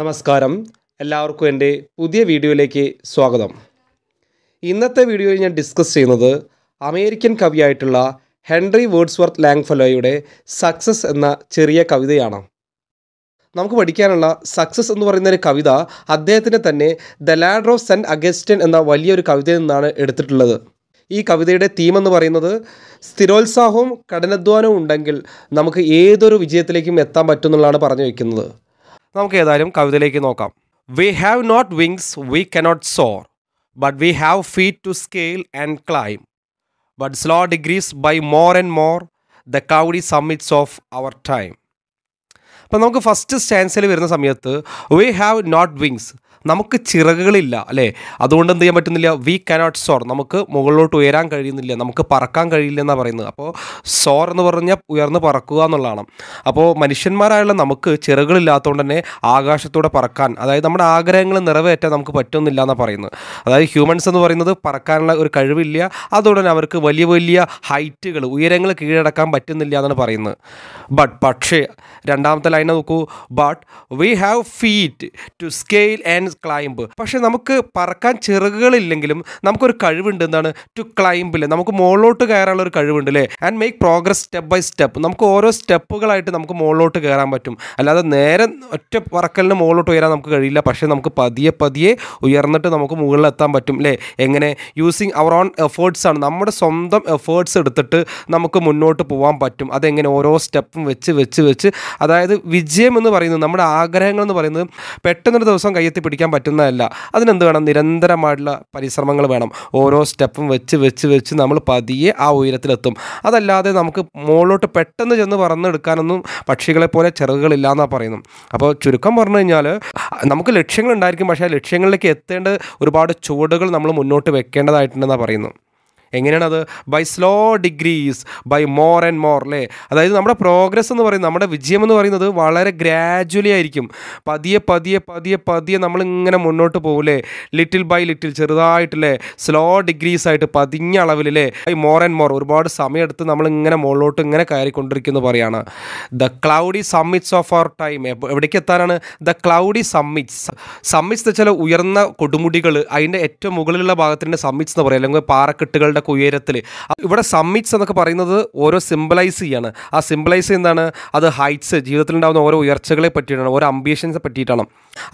നമസ്കാരം, എല്ലാവർക്കും എൻ്റെ പുതിയ വീഡിയോയിലേക്ക് സ്വാഗതം. ഇന്നത്തെ വീഡിയോയിൽ ഞാൻ ഡിസ്കസ് ചെയ്യുന്നത് അമേരിക്കൻ കവിയായിട്ടുള്ള ഹെൻറി വേർഡ്സ്വർത്ത് ലാംഗ്ഫെലോയുടെ സക്സസ് എന്ന ചെറിയ കവിതയാണ്. നമുക്ക് പഠിക്കാനുള്ള സക്സസ് എന്ന് പറയുന്ന ഒരു കവിത അദ്ദേഹത്തിൻ്റെ തന്നെ the ladder of saint Augustine എന്ന വലിയൊരു കവിതയിൽ നിന്നാണ് എടുത്തിട്ടുള്ളത്. ഈ കവിതയുടെ തീം എന്ന് പറയുന്നത് സ്ഥിരോത്സാഹവും കഠിനാധ്വാനവും ഉണ്ടെങ്കിൽ നമുക്ക് ഏതൊരു വിജയത്തിലേക്കും എത്താൻ പറ്റും എന്നുള്ളതാണ് പറഞ്ഞു വയ്ക്കുന്നത്. നമുക്ക് ഏതായാലും കവിതയിലേക്ക് നോക്കാം. We have not wings, we cannot soar, but we have feet to scale and climb. But slow degrees by more and more, the cloudy summits of our time. അപ്പോൾ നമുക്ക് ഫസ്റ്റ് സ്റ്റാൻസിൽ വരുന്ന സമയത്ത് we have not wings, നമുക്ക് ചിറകുകളില്ല അല്ലേ, അതുകൊണ്ട് എന്ത് ചെയ്യാൻ പറ്റുന്നില്ല. വി കനോട്ട് സോർ, നമുക്ക് മുകളിലോട്ട് ഉയരാൻ കഴിയുന്നില്ല, നമുക്ക് പറക്കാൻ കഴിയില്ല എന്നാണ് പറയുന്നത്. അപ്പോൾ സോർ എന്ന് പറഞ്ഞാൽ ഉയർന്ന് പറക്കുക എന്നുള്ളതാണ്. അപ്പോൾ മനുഷ്യന്മാരായുള്ള നമുക്ക് ചിറകുകളില്ലാത്തതുകൊണ്ട് തന്നെ ആകാശത്തൂടെ പറക്കാൻ, അതായത് നമ്മുടെ ആഗ്രഹങ്ങൾ നിറവേറ്റാൻ നമുക്ക് പറ്റുന്നില്ല എന്നാണ് പറയുന്നത്. അതായത് ഹ്യൂമൻസ് എന്ന് പറയുന്നത് പറക്കാനുള്ള ഒരു കഴിവില്ല, അതുകൊണ്ട് തന്നെ അവർക്ക് വലിയ വലിയ ഹൈറ്റുകൾ, ഉയരങ്ങൾ കീഴടക്കാൻ പറ്റുന്നില്ല എന്നാണ് പറയുന്നത്. പക്ഷേ രണ്ടാമത്തെ ലൈൻ നോക്കൂ. But we have feet to scale and climb. പക്ഷേ നമുക്ക് പറക്കാൻ ചിറകുകളില്ലെങ്കിലും നമുക്കൊരു കഴിവുണ്ട്. എന്താണ്? ടു ക്ലൈംബിൽ, നമുക്ക് മുകളിലോട്ട് കയറാനുള്ള ഒരു കഴിവുണ്ട് അല്ലേ. And make progress step by step, നമുക്ക് ഓരോ സ്റ്റെപ്പുകളായിട്ട് നമുക്ക് മുകളിലോട്ട് കയറാൻ പറ്റും. അല്ലാതെ നേരെ ഒറ്റ പറക്കലിന് മുകളിലോട്ട് ഉയരാൻ നമുക്ക് കഴിയില്ല. പക്ഷേ നമുക്ക് പതിയെ പതിയെ ഉയർന്നിട്ട് നമുക്ക് മുകളിലെത്താൻ പറ്റും അല്ലേ. എങ്ങനെ? യൂസിങ് അവർ ഓൺ എഫേർട്സ് ആണ്, നമ്മുടെ സ്വന്തം എഫേർട്സ് എടുത്തിട്ട് നമുക്ക് മുന്നോട്ട് പോകാൻ പറ്റും. അതെങ്ങനെ? ഓരോ സ്റ്റെപ്പും വെച്ച് വെച്ച് വെച്ച്, അതായത് വിജയം എന്ന് പറയുന്നത്, നമ്മുടെ ആഗ്രഹങ്ങൾ എന്ന് പറയുന്നത് പെട്ടെന്നൊരു ദിവസം കയ്യെത്തി പിടിക്കാൻ പറ്റുന്നതല്ല. അതിനെന്ത് വേണം? നിരന്തരമായിട്ടുള്ള പരിശ്രമങ്ങൾ വേണം. ഓരോ സ്റ്റെപ്പും വെച്ച് വെച്ച് വെച്ച് നമ്മൾ പതിയെ ആ ഉയരത്തിലെത്തും. അതല്ലാതെ നമുക്ക് മുകളിലോട്ട് പെട്ടെന്ന് ചെന്ന് പറന്നെടുക്കാനൊന്നും പക്ഷികളെ പോലെ ചിറകുകളില്ല എന്നാണ് പറയുന്നത്. അപ്പോൾ ചുരുക്കം പറഞ്ഞു കഴിഞ്ഞാൽ നമുക്ക് ലക്ഷ്യങ്ങളുണ്ടായിരിക്കും, പക്ഷേ ആ ലക്ഷ്യങ്ങളിലേക്ക് എത്തേണ്ട ഒരുപാട് ചുവടുകൾ നമ്മൾ മുന്നോട്ട് വെക്കേണ്ടതായിട്ടുണ്ടെന്നാണ് പറയുന്നത്. എങ്ങനെയാണത്? By slow degrees by more and more അല്ലേ. അതായത് നമ്മുടെ പ്രോഗ്രസ് എന്ന് പറയുന്നത്, നമ്മുടെ വിജയം എന്ന് പറയുന്നത് വളരെ ഗ്രാജുവലി ആയിരിക്കും. പതിയെ പതിയെ പതിയെ പതിയെ നമ്മളിങ്ങനെ മുന്നോട്ട് പോകില്ലേ, ലിറ്റിൽ ബൈ ലിറ്റിൽ, ചെറുതായിട്ടല്ലേ, സ്ലോ ഡിഗ്രീസ് ആയിട്ട് പതിഞ്ഞ അളവിലല്ലേ, ബൈ മോർ ആൻഡ് മോർ, ഒരുപാട് സമയമെടുത്ത് നമ്മളിങ്ങനെ മുകളിലോട്ട് ഇങ്ങനെ കയറിക്കൊണ്ടിരിക്കുന്നു പറയാണ്. The cloudy summits of our time. എവിടേക്ക് എത്താനാണ്? The cloudy summits. സമ്മിറ്റ്സ് എന്ന് വെച്ചാൽ ഉയർന്ന കൊടുമുടികൾ, അതിൻ്റെ ഏറ്റവും മുകളിലുള്ള ഭാഗത്തിൻ്റെ സമ്മിറ്റ്സ് എന്ന് പറയാം, അല്ലെങ്കിൽ പാറക്കെട്ടുകളുടെ ഉയരത്തിൽ. ഇവിടെ സമ്മിറ്റ്സ് എന്നൊക്കെ പറയുന്നത് ഓരോ സിംബലൈസ് ചെയ്യാണ്. ആ സിംബലൈസ് എന്താണ്? അത് ഹൈറ്റ്സ്, ജീവിതത്തിലുണ്ടാകുന്ന ഓരോ ഉയർച്ചകളെ പറ്റിയിട്ടാണ്, ഓരോ അംബിഷൻസെ പറ്റിയിട്ടാണ്.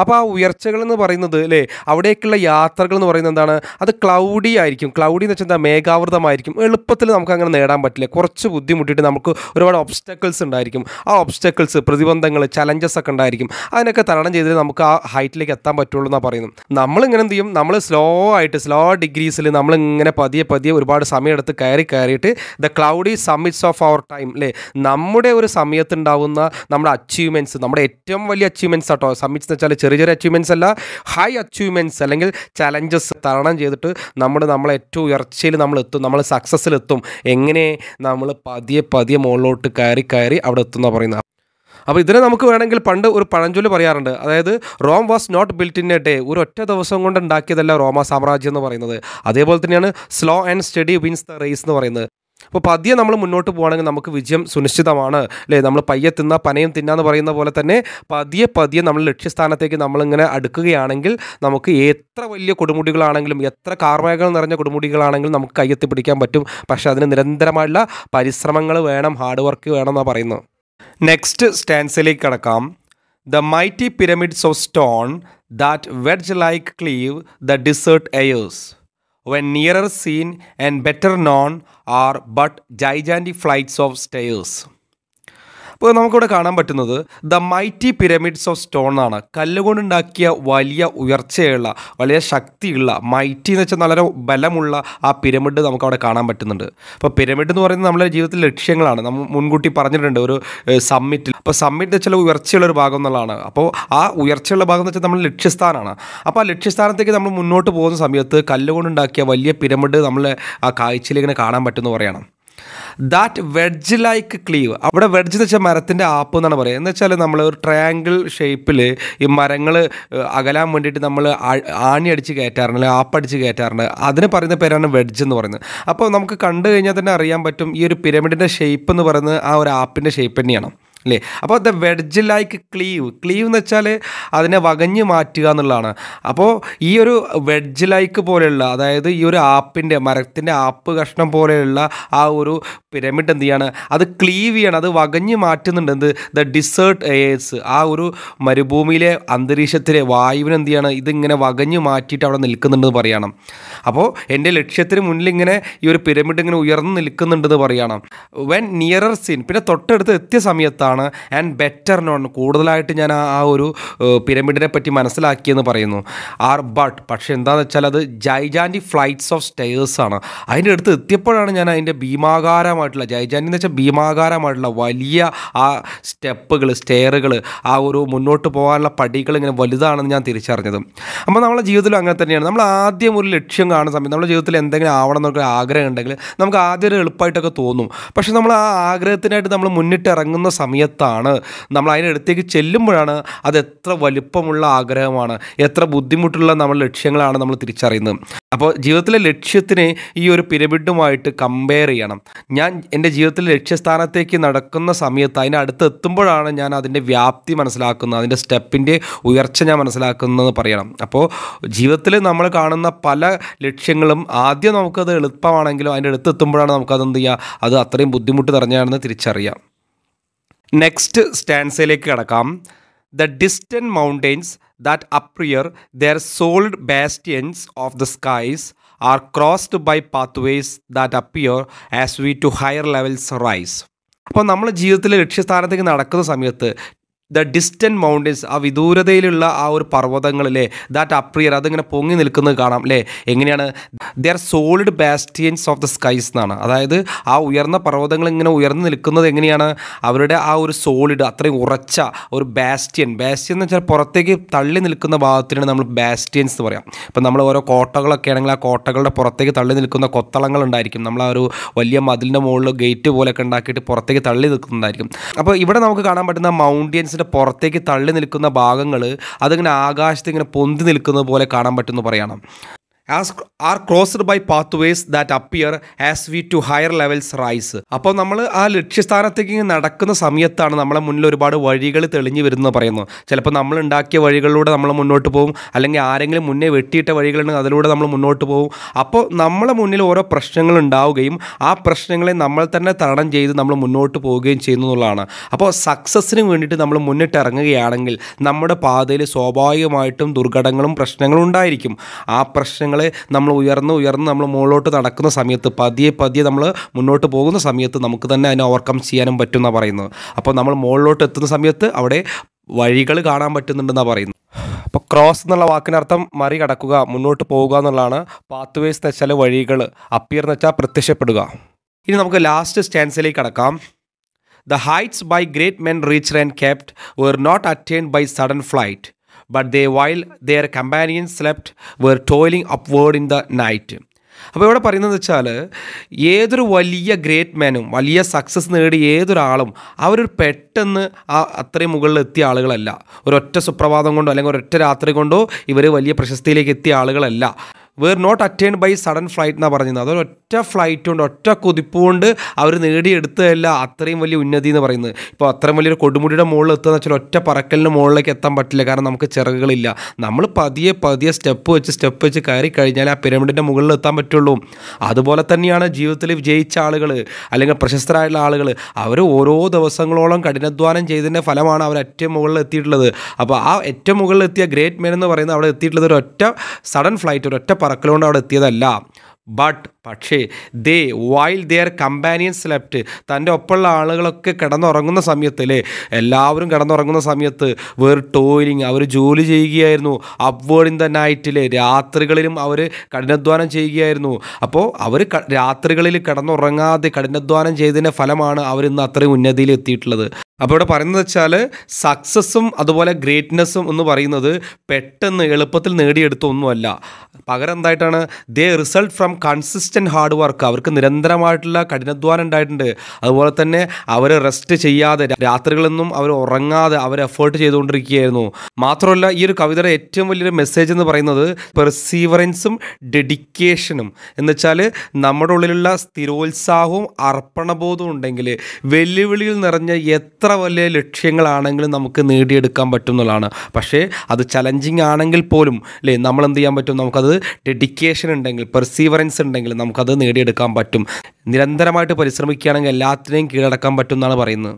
അപ്പോൾ ആ ഉയർച്ചകൾ എന്ന് പറയുന്നത് അല്ലേ, അവിടേക്കുള്ള യാത്രകൾ എന്ന് പറയുന്നത് എന്താണ്? അത് ക്ലൗഡി ആയിരിക്കും. ക്ലൗഡി എന്ന് വെച്ചാൽ എന്താ? മേഘാവൃതമായിരിക്കും. എളുപ്പത്തിൽ നമുക്ക് അങ്ങനെ നേടാൻ പറ്റില്ല. കുറച്ച് ബുദ്ധിമുട്ടിയിട്ട് നമുക്ക് ഒരുപാട് ഒബ്സ്റ്റക്കിൾസ് ഉണ്ടായിരിക്കും. ആ ഒബ്സ്റ്റക്കിൾസ്, പ്രതിബന്ധങ്ങൾ, ചലഞ്ചസ് ഒക്കെ ഉണ്ടായിരിക്കും. അതിനൊക്കെ തരണം ചെയ്തിട്ട് നമുക്ക് ആ ഹൈറ്റിലേക്ക് എത്താൻ പറ്റുള്ളൂ എന്നാണ് പറയുന്നത്. നമ്മളിങ്ങനെ എന്ത് ചെയ്യും? നമ്മൾ സ്ലോ ആയിട്ട്, സ്ലോ ഡിഗ്രീസിൽ നമ്മളിങ്ങനെ പതിയെ പതിയെ ഒരുപാട് സമയമെടുത്ത് കയറിയിട്ട് the cloudy summits of our time അല്ലേ, നമ്മുടെ ഒരു സമയത്തുണ്ടാവുന്ന നമ്മുടെ അച്ചീവ്മെൻറ്റ്സ്, നമ്മുടെ ഏറ്റവും വലിയ അച്ചീവ്മെൻറ്റ്സ് ആട്ടോ. സമ്മിറ്റ്സ് എന്ന് വെച്ചാൽ ചെറിയ ചെറിയ അച്ചീവ്മെൻറ്റ്സ് അല്ല, ഹൈ അച്ചീവ്മെൻറ്റ്സ് അല്ലെങ്കിൽ ചലഞ്ചസ് തരണം ചെയ്തിട്ട് നമ്മളെ ഏറ്റവും ഉയർച്ചയിൽ നമ്മൾ എത്തും, നമ്മൾ സക്സസ്സിലെത്തും. എങ്ങനെ? നമ്മൾ പതിയെ പതിയെ മുകളിലോട്ട് കയറി അവിടെ എത്തുന്ന പറയുന്നത്. അപ്പോൾ ഇതിനെ നമുക്ക് വേണമെങ്കിൽ പണ്ട് ഒരു പഴഞ്ചൊല്ല് പറയാറുണ്ട്. അതായത് Rome was not built in a day, ഒരു ഒറ്റ ദിവസം കൊണ്ട് ഉണ്ടാക്കിയതല്ല റോമ സാമ്രാജ്യം എന്ന് പറയുന്നത്. അതേപോലെ തന്നെയാണ് slow and steady wins the race എന്ന് പറയുന്നത്. അപ്പോൾ പതിയെ നമ്മൾ മുന്നോട്ട് പോകുകയാണെങ്കിൽ നമുക്ക് വിജയം സുനിശ്ചിതമാണ് അല്ലേ. നമ്മൾ പയ്യെ തിന്ന പനയും തിന്നാന്ന് പറയുന്ന പോലെ തന്നെ പതിയെ പതിയെ നമ്മൾ ലക്ഷ്യസ്ഥാനത്തേക്ക് നമ്മളിങ്ങനെ അടുക്കുകയാണെങ്കിൽ നമുക്ക് എത്ര വലിയ കൊടുമുടികളാണെങ്കിലും, എത്ര കാർമേഘങ്ങൾ നിറഞ്ഞ കൊടുമുടികളാണെങ്കിലും നമുക്ക് കയ്യെത്തി പിടിക്കാൻ പറ്റും. പക്ഷേ അതിന് നിരന്തരമായുള്ള പരിശ്രമങ്ങൾ വേണം, ഹാർഡ് വർക്ക് വേണം എന്നാണ് പറയുന്നത്. നെക്സ്റ്റ് സ്റ്റാൻസിലേക്ക് കടക്കാം. The mighty pyramids of stone that wedge like Clive the dessert heirs when nearer seen and better known are but gigantic flights of stairs. അപ്പോൾ നമുക്കിവിടെ കാണാൻ പറ്റുന്നത് the mighty pyramids of stone ആണ്. കല്ലുകൊണ്ടുണ്ടാക്കിയ വലിയ ഉയർച്ചയുള്ള, വലിയ ശക്തിയുള്ള, മൈറ്റി എന്ന് വെച്ചാൽ വളരെ ബലമുള്ള ആ പിരമിഡ് നമുക്കവിടെ കാണാൻ പറ്റുന്നുണ്ട്. അപ്പോൾ പിരമിഡ് എന്ന് പറയുന്നത് നമ്മുടെ ജീവിതത്തിലെ ലക്ഷ്യങ്ങളാണ്. നമ്മൾ മുൻകൂട്ടി പറഞ്ഞിട്ടുണ്ട് ഒരു സമ്മിറ്റിൽ. അപ്പോൾ സമ്മിറ്റ് എന്ന് വെച്ചാൽ ഉയർച്ചയുള്ളൊരു ഭാഗം എന്നുള്ളതാണ്. അപ്പോൾ ആ ഉയർച്ചയുള്ള ഭാഗം എന്ന് വെച്ചാൽ നമ്മുടെ ലക്ഷ്യസ്ഥാനമാണ്. അപ്പോൾ ആ ലക്ഷ്യസ്ഥാനത്തേക്ക് നമ്മൾ മുന്നോട്ട് പോകുന്ന സമയത്ത് കല്ലുകൊണ്ടുണ്ടാക്കിയ വലിയ പിരമിഡ് നമ്മളെ ആ കാഴ്ചയിൽ ഇങ്ങനെ കാണാൻ പറ്റുമെന്ന് പറയണം. ദാറ്റ് വെഡ്ജ് ലൈക്ക് ക്ലീവ്, അവിടെ വെഡ്ജ് എന്ന് വെച്ചാൽ മരത്തിൻ്റെ ആപ്പ് എന്നാണ് പറയുക. എന്ന് വെച്ചാൽ നമ്മൾ ഒരു ട്രയാങ്കിൾ ഷേപ്പിൽ ഈ മരങ്ങൾ അകലാൻ വേണ്ടിയിട്ട് നമ്മൾ ആണി അടിച്ച് കയറ്റാറുണ്ട്, അല്ലെങ്കിൽ ആപ്പടിച്ച് കയറ്റാറുണ്ട്. അതിന് പറയുന്ന പേരാണ് വെഡ്ജ് എന്ന് പറയുന്നത്. അപ്പോൾ നമുക്ക് കണ്ടു കഴിഞ്ഞാൽ തന്നെ അറിയാൻ പറ്റും ഈ ഒരു പിരമിഡിൻ്റെ ഷേപ്പ് എന്ന് പറയുന്നത് ആ ഒരു ആപ്പിൻ്റെ ഷേപ്പ് തന്നെയാണ്. അല്ലേ? അപ്പോൾ ദ വെഡ്ജ് ലൈക്ക് ക്ലീവ് എന്ന് വെച്ചാൽ അതിനെ വകഞ്ഞ് മാറ്റുക എന്നുള്ളതാണ്. അപ്പോൾ ഈ ഒരു വെഡ്ജ് ലൈക്ക് പോലെയുള്ള, അതായത് ഈ ഒരു മരത്തിൻ്റെ ആപ്പ് കഷ്ണം പോലെയുള്ള ആ ഒരു പിരമിഡ് എന്ത് ചെയ്യാണ്, അത് ക്ലീവ് ചെയ്യണം, അത് വകഞ്ഞ് മാറ്റുന്നുണ്ട്. എന്ത്? ദ ഡിസേർട്ട് എയേഴ്സ്, ആ ഒരു മരുഭൂമിയിലെ അന്തരീക്ഷത്തിലെ വായുവിന് എന്ത് ചെയ്യണം, ഇതിങ്ങനെ വകഞ്ഞ് മാറ്റിയിട്ട് അവിടെ നിൽക്കുന്നുണ്ടെന്ന് പറയണം. അപ്പോൾ എൻ്റെ ലക്ഷ്യത്തിന് മുന്നിൽ ഇങ്ങനെ ഈ ഒരു പിരമിഡ് ഇങ്ങനെ ഉയർന്നു നിൽക്കുന്നുണ്ടെന്ന് പറയണം. വെൻ നിയറർ സീൻ, പിന്നെ തൊട്ടടുത്ത് എത്തിയ സമയത്താണ് ആൻഡ് ബെറ്റർ നോൺ, കൂടുതലായിട്ട് ഞാൻ ആ ഒരു പിരമിഡിനെ പറ്റി മനസ്സിലാക്കിയെന്ന് പറയുന്നു. പക്ഷേ എന്താണെന്ന് വെച്ചാൽ അത് ജൈജാൻറ്റിക് ഫ്ലൈറ്റ്സ് ഓഫ് സ്റ്റെയേഴ്സ് ആണ്. അതിൻ്റെ അടുത്ത് എത്തിയപ്പോഴാണ് ഞാൻ അതിൻ്റെ ജൈജാൻറ്റി എന്ന് വെച്ചാൽ ഭീമാകാരമായിട്ടുള്ള വലിയ ആ സ്റ്റെയറുകൾ, ആ ഒരു മുന്നോട്ട് പോകാനുള്ള പടികൾ ഇങ്ങനെ വലുതാണെന്ന് ഞാൻ തിരിച്ചറിഞ്ഞത്. അപ്പോൾ നമ്മളെ ജീവിതത്തിലും അങ്ങനെ തന്നെയാണ്. നമ്മൾ ആദ്യം ഒരു ലക്ഷ്യം കാണുന്ന സമയത്ത്, നമ്മുടെ ജീവിതത്തിൽ എന്തെങ്കിലും ആവണം എന്നൊക്കെ ആഗ്രഹം ഉണ്ടെങ്കിൽ നമുക്ക് ആദ്യം ഒരു എളുപ്പമായിട്ടൊക്കെ തോന്നും. പക്ഷേ നമ്മൾ ആ ആഗ്രഹത്തിനായിട്ട് നമ്മൾ മുന്നിട്ടിറങ്ങുന്ന സമയത്താണ്, നമ്മൾ അതിനടുത്തേക്ക് ചെല്ലുമ്പോഴാണ് അത് എത്ര വലിപ്പമുള്ള ആഗ്രഹമാണ്, എത്ര ബുദ്ധിമുട്ടുള്ള നമ്മുടെ ലക്ഷ്യങ്ങളാണ് നമ്മൾ തിരിച്ചറിയുന്നത്. അപ്പോൾ ജീവിതത്തിലെ ലക്ഷ്യത്തിനെ ഈ ഒരു പിരമിഡുമായിട്ട് കമ്പയർ ചെയ്യണം. ഞാൻ എൻ്റെ ജീവിതത്തിലെ ലക്ഷ്യസ്ഥാനത്തേക്ക് നടക്കുന്ന സമയത്ത് അതിൻ്റെ അടുത്ത് എത്തുമ്പോഴാണ് ഞാൻ അതിൻ്റെ വ്യാപ്തി മനസ്സിലാക്കുന്നത്, അതിൻ്റെ സ്റ്റെപ്പിൻ്റെ ഉയർച്ച ഞാൻ മനസ്സിലാക്കുന്നതെന്ന് പറയണം. അപ്പോൾ ജീവിതത്തിൽ നമ്മൾ കാണുന്ന പല ലക്ഷ്യങ്ങളും ആദ്യം നമുക്കത് എളുപ്പമാണെങ്കിലും അതിൻ്റെ അടുത്ത് എത്തുമ്പോഴാണ് നമുക്കതെന്ത് ചെയ്യുക, അത് അത്രയും ബുദ്ധിമുട്ട് നിറഞ്ഞാണെന്ന് തിരിച്ചറിയാം. നെക്സ്റ്റ് സ്റ്റാൻസയിലേക്ക് കടക്കാം. The distant mountains that appear their solid bastions of the skies are crossed by pathways that appear as we to higher levels rise. അപ്പോൾ നമ്മൾ ജീവിതത്തിലെ ലക്ഷ്യസ്ഥാനത്തേക്ക് നടക്കുന്ന സമയത്ത് ദ ഡിസ്റ്റൻറ്റ് മൗണ്ടൻസ്, ആ വിദൂരതയിലുള്ള ആ ഒരു പർവ്വതങ്ങളിലെ ദാറ്റ് അപ്രിയർ, അതിങ്ങനെ പൊങ്ങി നിൽക്കുന്നത് കാണാം അല്ലേ? എങ്ങനെയാണ്? They are solid bastions of the skies എന്നാണ്. അതായത് ആ ഉയർന്ന പർവ്വതങ്ങൾ ഇങ്ങനെ ഉയർന്നു നിൽക്കുന്നത് എങ്ങനെയാണ്? അവരുടെ ആ ഒരു സോളിഡ്, അത്രയും ഉറച്ച ഒരു ബാസ്റ്റിയൻ എന്ന് വെച്ചാൽ പുറത്തേക്ക് തള്ളി നിൽക്കുന്ന ഭാഗത്തിനാണ് നമ്മൾ ബാസ്റ്റിയൻസ് എന്ന് പറയാം. ഇപ്പം നമ്മൾ ഓരോ കോട്ടകളൊക്കെ ആണെങ്കിൽ ആ കോട്ടകളുടെ പുറത്തേക്ക് തള്ളി നിൽക്കുന്ന കൊത്തളങ്ങൾ ഉണ്ടായിരിക്കും. നമ്മൾ ആ ഒരു വലിയ മതിലിൻ്റെ മുകളിൽ ഗേറ്റ് പോലെയൊക്കെ ഉണ്ടാക്കിയിട്ട് പുറത്തേക്ക് തള്ളി നിൽക്കുന്നുണ്ടായിരിക്കും. അപ്പോൾ ഇവിടെ നമുക്ക് കാണാൻ പറ്റുന്ന മൗണ്ടൻസ് പുറത്തേക്ക് തള്ളി നിൽക്കുന്ന ഭാഗങ്ങൾ അതിങ്ങനെ ആകാശത്ത് ഇങ്ങനെ പൊന്തി നിൽക്കുന്നത് പോലെ കാണാൻ പറ്റുമെന്ന് പറയണം. are crossed by pathways that appear as we to higher levels rise. അപ്പോൾ നമ്മൾ ആ ലക്ഷ്യസ്ഥാനത്തേക്ക് നടക്കുന്ന സമയത്താണ് നമ്മളെ മുന്നിൽ ഒരുപാട് വഴികൾ തെളിഞ്ഞു വരുന്നത് പറയുന്നു. ചിലപ്പോൾ നമ്മൾ ഉണ്ടാക്കിയ വഴികളിലൂടെ നമ്മൾ മുന്നോട്ട് പോകും, അല്ലെങ്കിൽ ആരെങ്കിലും മുന്നേ വെട്ടിയിട്ട വഴികളുണ്ടെങ്കിൽ അതിലൂടെ നമ്മൾ മുന്നോട്ട് പോകും. അപ്പോൾ നമ്മളെ മുന്നിൽ ഓരോ പ്രശ്നങ്ങൾ ഉണ്ടാവുകയും ആ പ്രശ്നങ്ങളെ നമ്മൾ തന്നെ തരണം ചെയ്ത് നമ്മൾ മുന്നോട്ട് പോവുകയും ചെയ്യുന്നു എന്നുള്ളതാണ്. അപ്പോൾ സക്സസ്സിന് വേണ്ടിയിട്ട് നമ്മൾ മുന്നിട്ടിറങ്ങുകയാണെങ്കിൽ നമ്മുടെ പാതയിൽ സ്വാഭാവികമായിട്ടും ദുർഘടങ്ങളും പ്രശ്നങ്ങളും ഉണ്ടായിരിക്കും. ആ പ്രശ്നങ്ങളെ നമ്മൾ ഉയർന്ന് നമ്മൾ മുകളിലോട്ട് നടക്കുന്ന സമയത്ത് പതിയെ നമ്മൾ മുന്നോട്ട് പോകുന്ന സമയത്ത് നമുക്ക് തന്നെ അതിനെ ഓവർകം ചെയ്യാനും പറ്റും എന്നാണ് പറയുന്നത്. അപ്പോൾ നമ്മൾ മുകളിലോട്ട് എത്തുന്ന സമയത്ത് അവിടെ വഴികൾ കാണാൻ പറ്റുന്നുണ്ടെന്നാണ് പറയുന്നത്. അപ്പോൾ ക്രോസ് എന്നുള്ള വാക്കിനർത്ഥം മറികടക്കുക, മുന്നോട്ട് പോവുക എന്നുള്ളതാണ്. പാത്വേസ് എന്ന് വെച്ചാൽ വഴികൾ, അപ്പിയർ എന്ന് വെച്ചാൽ പ്രത്യക്ഷപ്പെടുക. ഇനി നമുക്ക് ലാസ്റ്റ് സ്റ്റാൻസിലേക്ക് കടക്കാം. The heights by great men reached and kept were not attained by sudden flight, but they, while their companions slept, were toiling upward in the night. അപ്പോൾ ഇവിടെ പറയുന്നത് വെച്ചാൽ ഏതൊരു വലിയ ഗ്രേറ്റ് മാനും വലിയ സക്സസ് നേടിയ ഏതൊരാളും അവരൊരു പെട്ടെന്ന് അത്രയും മുകളിൽ എത്തിയ ആളുകളല്ല. ഒരൊറ്റ സുപ്രഭാതം കൊണ്ടോ അല്ലെങ്കിൽ ഒരൊറ്റ രാത്രി കൊണ്ടോ ഇവർ വലിയ പ്രശസ്തിയിലേക്ക് എത്തിയ ആളുകളല്ല. Were not attained by sudden flight എന്നാണ് പറഞ്ഞത്. അതൊരൊറ്റ ഫ്ലൈറ്റ് കൊണ്ട്, ഒറ്റ കുതിപ്പ് കൊണ്ട് അവർ നേടിയെടുത്തതല്ല അത്രയും വലിയ ഉന്നതി എന്ന് പറയുന്നത്. ഇപ്പോൾ അത്രയും വലിയൊരു കൊടുമുടിയുടെ മുകളിൽ എത്തുക എന്ന് വെച്ചാൽ ഒറ്റ പറക്കലിന് മുകളിലേക്ക് എത്താൻ പറ്റില്ല, കാരണം നമുക്ക് ചിറകുകളില്ല. നമ്മൾ പതിയെ സ്റ്റെപ്പ് വെച്ച് കയറി കഴിഞ്ഞാൽ ആ പിരമിഡിൻ്റെ മുകളിൽ എത്താൻ പറ്റുള്ളൂ. അതുപോലെ തന്നെയാണ് ജീവിതത്തിൽ വിജയിച്ച ആളുകൾ അല്ലെങ്കിൽ പ്രശസ്തരായുള്ള ആളുകൾ. അവർ ഓരോ ദിവസങ്ങളോളം കഠിനാധ്വാനം ചെയ്തതിൻ്റെ ഫലമാണ് അവർ ഏറ്റവും മുകളിൽ എത്തിയിട്ടുള്ളത്. അപ്പോൾ ആ ഏറ്റവും മുകളിൽ എത്തിയ ഗ്രേറ്റ് മെൻ എന്ന് പറയുന്നത് അവിടെ എത്തിയിട്ടുള്ളത് ഒരൊറ്റ സഡൻ ഫ്ലൈറ്റ്, ഒരൊറ്റ പറക്കലുകൊണ്ട് അവിടെ എത്തിയതല്ല. പക്ഷേ വൈൽ ദെയർ കമ്പാനിയൻസ് സ്ലെപ്റ്റ്, തൻ്റെ ഒപ്പമുള്ള ആളുകളൊക്കെ കിടന്നുറങ്ങുന്ന സമയത്തല്ലേ, എല്ലാവരും കിടന്നുറങ്ങുന്ന സമയത്ത് വേർ ടോയിലിങ്, അവർ ജോലി ചെയ്യുകയായിരുന്നു. അപ്വേർഡ് ഇൻ ദ നൈറ്റിലെ, രാത്രികളിലും അവർ കഠിനാധ്വാനം ചെയ്യുകയായിരുന്നു. അപ്പോൾ അവർ രാത്രികളിൽ കിടന്നുറങ്ങാതെ കഠിനാധ്വാനം ചെയ്തതിൻ്റെ ഫലമാണ് അവരിന്ന് അത്രയും ഉന്നതിയിൽ എത്തിയിട്ടുള്ളത്. അപ്പോൾ ഇവിടെ പറയുന്നത് വെച്ചാൽ സക്സസ്സും അതുപോലെ ഗ്രേറ്റ്നെസ്സും എന്ന് പറയുന്നത് പെട്ടെന്ന് എളുപ്പത്തിൽ നേടിയെടുത്ത ഒന്നുമല്ല. പകരം എന്തായിട്ടാണ് they result from consistent hard work. അവർക്ക് നിരന്തരമായിട്ടുള്ള കഠിനാധ്വാനം ഉണ്ടായിട്ടുണ്ട്. അതുപോലെ തന്നെ അവർ റെസ്റ്റ് ചെയ്യാതെ രാത്രികളൊന്നും അവർ ഉറങ്ങാതെ അവർ എഫേർട്ട് ചെയ്തുകൊണ്ടിരിക്കുകയായിരുന്നു. മാത്രമല്ല ഈ ഒരു കവിതയുടെ ഏറ്റവും വലിയൊരു മെസ്സേജ് എന്ന് പറയുന്നത് പെർസീവറൻസും ഡെഡിക്കേഷനും എന്ന് വെച്ചാൽ നമ്മുടെ ഉള്ളിലുള്ള സ്ഥിരോത്സാഹവും അർപ്പണബോധവും ഉണ്ടെങ്കിൽ വെല്ലുവിളിയിൽ നിറഞ്ഞ എത്ര എത്ര വലിയ ലക്ഷ്യങ്ങളാണെങ്കിലും നമുക്ക് നേടിയെടുക്കാൻ പറ്റും എന്നുള്ളതാണ്. പക്ഷേ അത് ചലഞ്ചിങ് ആണെങ്കിൽ പോലും അല്ലേ, നമ്മൾ എന്ത് ചെയ്യാൻ പറ്റും, നമുക്കത് ഡെഡിക്കേഷൻ ഉണ്ടെങ്കിൽ, പെർസീവറൻസ് ഉണ്ടെങ്കിൽ നമുക്കത് നേടിയെടുക്കാൻ പറ്റും. നിരന്തരമായിട്ട് പരിശ്രമിക്കുകയാണെങ്കിൽ എല്ലാത്തിനെയും കീഴടക്കാൻ പറ്റും എന്നാണ് പറയുന്നത്.